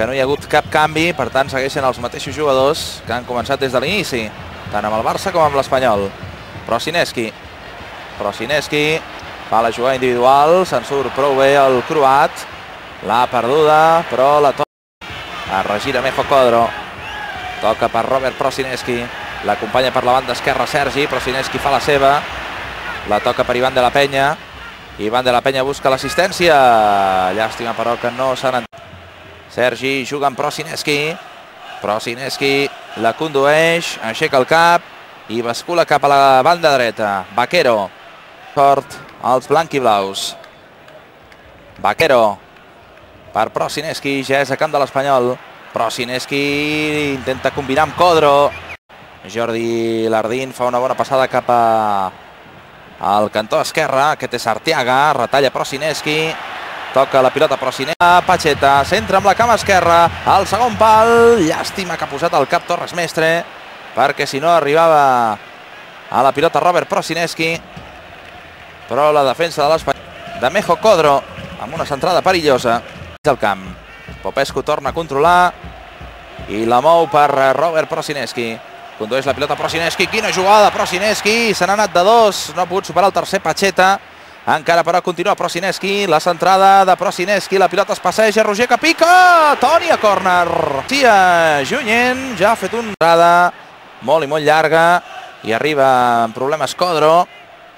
que no hi ha hagut cap canvi, per tant segueixen els mateixos jugadors que han començat des de l'inici, tant amb el Barça com amb l'Espanyol. Procineschi fa la jugada individual, se'n surt prou bé el croat, l'ha perduda, però la toca a regira Mejo Codro, toca per Robert Procineschi, l'acompanya per la banda esquerra Sergi, Procineschi fa la seva, la toca per Ivan de la Peña, Ivan de la Peña busca l'assistència, llàstima però que no s'han entrat. Sergi juga amb Procineschi la condueix, aixeca el cap i bascula cap a la banda dreta. Vaquero, fort als blanquiblaus. Vaquero per Procineschi, ja és a camp de l'Espanyol. Procineschi intenta combinar amb Codro. Jordi Lardín fa una bona passada cap al cantó esquerre, aquest és Arteaga, retalla Procineschi, toca la pilota Procineschi, Pacheta, centra amb la cama esquerra, al segon pal, llàstima que ha posat el cap Torres Mestre, perquè si no arribava a la pilota Robert Procineschi, però la defensa de l'Espanyol, de Mejo Codro, amb una centrada perillosa, del camp. Popescu torna a controlar i la mou per Robert Procineschi. Condueix la pilota Procineschi, quina jugada Procineschi, se n'ha anat de dos, no ha pogut superar el tercer Pacheta, encara però continua Procineschi, la centrada de Procineschi, la pilota es passeja, Roger que pica, Toni a córner. Junyent ja ha fet una entrada molt i molt llarga i arriba amb problemes Codro,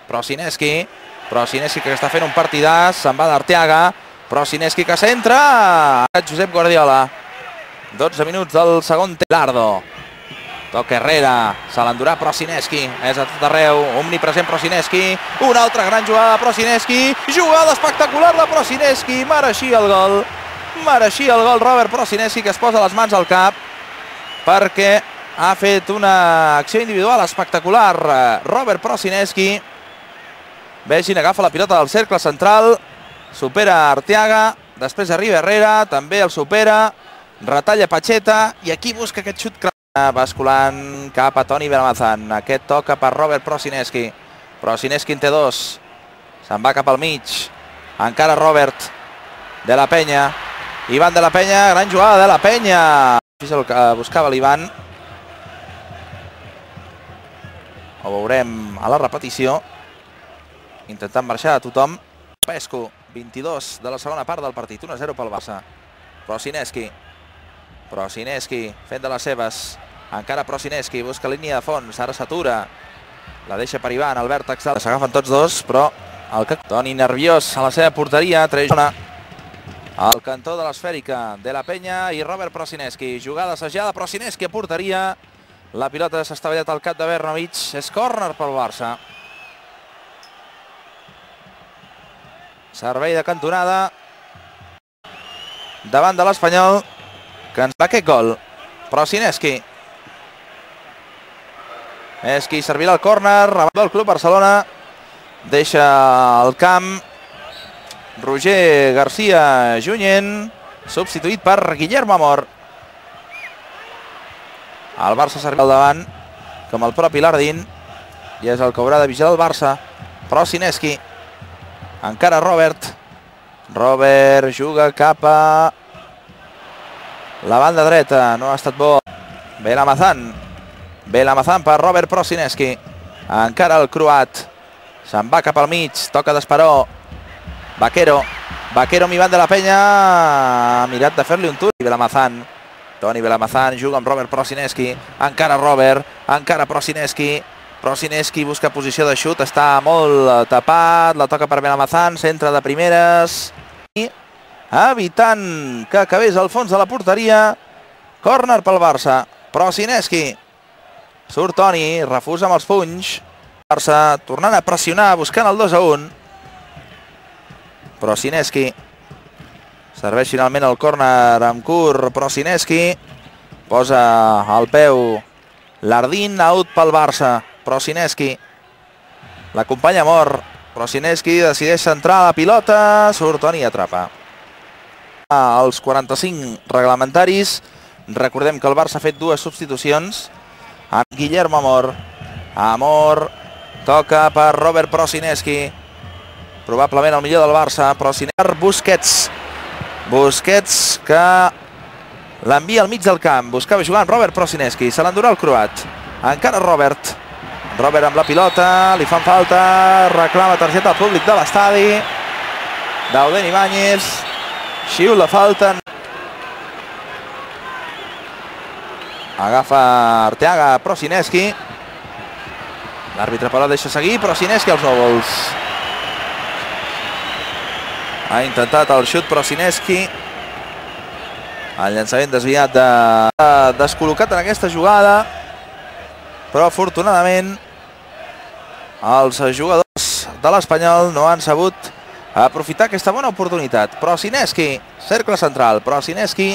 Procineschi que està fent un partidàs, se'n va d'Arteaga, Procineschi que centra, Josep Guardiola, 12 minuts del segon temps, Lardo. Toca Herrera, se l'endurà Procineschi, és a tot arreu, omnipresent Procineschi, una altra gran jugada de Procineschi, jugada espectacular de Procineschi, mereixia el gol Robert Procineschi, que es posa les mans al cap perquè ha fet una acció individual espectacular. Robert Procineschi, vegin, agafa la pilota del cercle central, supera Arteaga, després arriba Herrera, també el supera, retalla Pacheta i aquí busca aquest xut clar. Basculant cap a Toni Belamazán, aquest toca per Robert Procineschi, Procineschi en té dos, se'n va cap al mig, encara Robert de la Peña, Ivan de la Peña, gran jugada de la Peña, és el que buscava l'Ivan, ho veurem a la repetició, intentant marxar a tothom. Popescu, 22 de la segona part del partit, 1-0 pel Barça. Procineschi fent de les seves, encara Procineschi busca línia de fons, ara s'atura, la deixa per Ivan, el vèrtex, s'agafen tots dos, però el Toni nerviós a la seva porteria, al cantó de l'esfèrica de la Peña i Robert Procineschi, jugada assajada, Procineschi a porteria, la pilota s'ha estavellat al cap de Bernovic, és córner pel Barça. Servei de cantonada davant de l'Espanyol, que ens va aquest gol. Procineschi és qui servirà el córner, rebat del Club Barcelona, deixa el camp Roger García Junyent, substituït per Guillermo Amor. El Barça servirà al davant, com el propi Lardín, i és el que haurà de vigilar el Barça. Procineschi, encara Robert juga cap a la banda dreta, no ha estat bo. Belamazán per Robert Procineschi, encara el croat, se'n va cap al mig, toca d'Esperó, Vaquero amb Ivan de la Peña, ha mirat de fer-li un tour, Toni Belamazán juga amb Robert Procineschi, encara Robert, encara Procineschi busca posició de xut, està molt tapat, la toca per Belamazán, centre de primeres, evitant que acabés al fons de la porteria, córner pel Barça. Procineschi, surt Toni, refusa amb els punys, Barça tornant a pressionar, buscant el 2-1. Procineschi serveix finalment el córner amb curt, Procineschi posa el peu Lardín, out pel Barça. Procineschi l'acompanya Amor, Procineschi decideix centrar la pilota, surt Toni i atrapa. Als 45 reglamentaris, recordem que el Barça ha fet dues substitucions amb Guillermo Amor toca per Robert Procineschi, probablement el millor del Busquets que l'envia al mig del camp, buscava jugar amb Robert Prosinecki, se l'endurà el croat, encara Robert amb la pilota, li fan falta, reclama targeta al públic de l'estadi, Dauden Ibáñez, xiula falta, agafa Arteaga Prosinecki, l'àrbitre però deixa seguir, Prosinecki als núvols. Ha intentat el xut Prosinecki, el llançament desviat descol·locat en aquesta jugada, però afortunadament els jugadors de l'Espanyol no han sabut aprofitar aquesta bona oportunitat. Prosinecki, cercle central, Prosinecki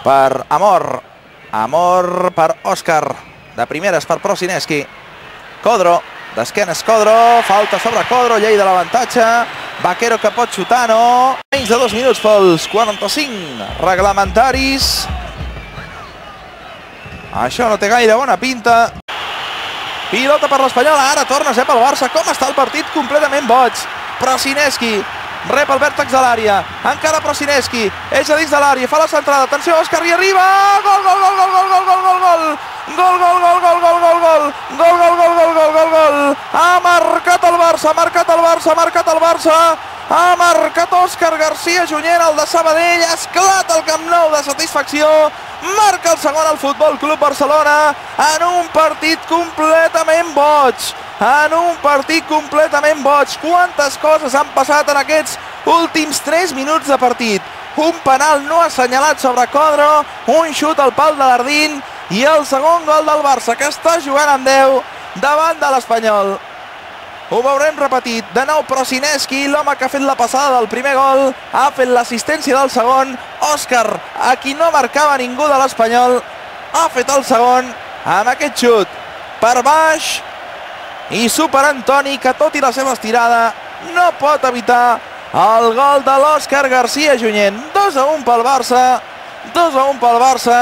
per Amor, Amor per Òscar, de primeres per Prosinecki, Codro, d'esquenes Codro, falta sobre Codro, llei de l'avantatge, Vaquero que pot xutar, no, menys de 2 minuts pels 45 reglamentaris. Això no té gaire bona pinta. Pilota per l'Espanyol, ara torna a ser pel Barça. Com està el partit? Completament boig. Prosinecki rep el vèrtex de l'àrea. Encara Prosinecki, és a dins de l'àrea, fa la centrada. Atenció, Òscar, i arriba! Gol, gol, gol, gol, gol, gol, gol, gol! Gol, gol, gol, gol, gol, gol, gol! Gol, gol, gol, gol, gol, gol, gol! Ha marcat el Barça, ha marcat el Barça, ha marcat el Barça! Ha marcat Òscar García Junyent, el de Sabadell, esclata el Camp Nou de satisfacció, marca el segon al Futbol Club Barcelona en un partit completament boig, Quantes coses han passat en aquests últims 3 minuts de partit. Un penal no assenyalat sobre Codro, un xut al pal de l'Ardín i el segon gol del Barça, que està jugant amb 10 davant de l'Espanyol. Ho veurem repetit, de nou Prosinecki, l'home que ha fet la passada del primer gol, ha fet l'assistència del segon. Òscar, a qui no marcava ningú de l'Espanyol, ha fet el segon amb aquest xut per baix i superant Toni, que tot i la seva estirada no pot evitar el gol de l'Òscar García Junyent. 2-1 pel Barça, 2-1 pel Barça.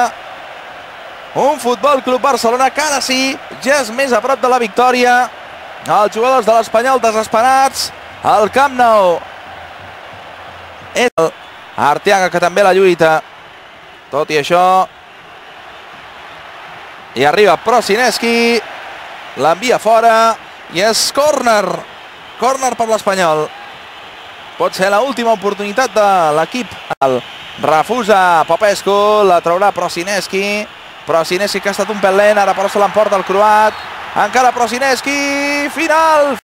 Un Futbol Club Barcelona que ara sí, ja és més a prop de la victòria. Els jugadors de l'Espanyol desesperats al Camp Nou. Arteaga, que també la lluita. Tot i això, i arriba Prosinecki, l'envia fora i és córner per l'Espanyol. Pot ser l'última oportunitat de l'equip. Refusa Popescu, la traurà Prosinecki. Prosinecki, que ha estat un pèl lent, ara però se l'emporta el croat. Encara Prosinecki, final!